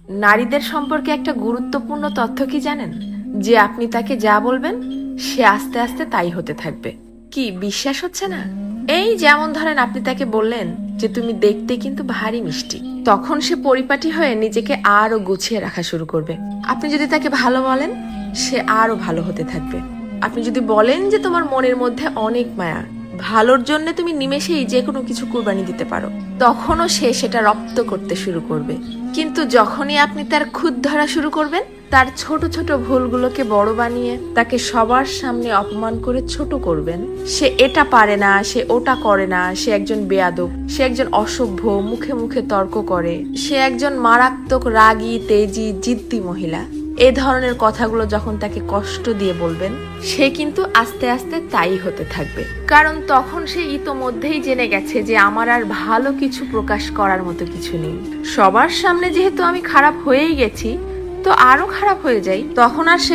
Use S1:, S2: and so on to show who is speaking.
S1: নারীদের সম্পর্কে একটা গুরুত্বপূর্ণ তথ্য কি জানেন? যে আপনি তাকে যা বলবেন সে আস্তে আস্তে তাই হতে থাকবে। কি বিশ্বাস হচ্ছে না? এই যেমন ধরেন আপনি তাকে বললেন যে তুমি দেখতে কিন্তু ভারী মিষ্টি, তখন সে পরিপাটি হয়ে নিজেকে আরো গুছিয়ে রাখা শুরু করবে। আপনি যদি তাকে ভালো বলেন সে আরো ভালো হতে থাকবে। আপনি যদি বলেন যে তোমার মনের মধ্যে অনেক মায়া, ভালোর জন্য তুমি নিমেষেই যে কোনো কিছু কুরবানি দিতে পারো, তখনও সে সেটা রপ্ত করতে শুরু করবে। কিন্তু যখনই আপনি তার খুঁত ধরা শুরু করবেন, তার ছোট ছোট ভুলগুলোকে বড় বানিয়ে তাকে সবার সামনে অপমান করে ছোট করবেন, সে এটা পারে না, সে ওটা করে না, সে একজন বেয়াদব, সে একজন অসভ্য, মুখে মুখে তর্ক করে, সে একজন মারাত্মক রাগী তেজি জিদ্দি মহিলা, এ ধরনের কথাগুলো যখন তাকে কষ্ট দিয়ে বলবেন, সে কিন্তু আস্তে আস্তে তাই হতে থাকবে। কারণ তখন সে ইতোমধ্যেই জেনে গেছে যে আমার আর ভালো কিছু প্রকাশ করার মতো কিছু নেই। সবার সামনে যেহেতু আমি খারাপ হয়েই গেছি, তো আরো খারাপ হয়ে যাই, তখন আর সে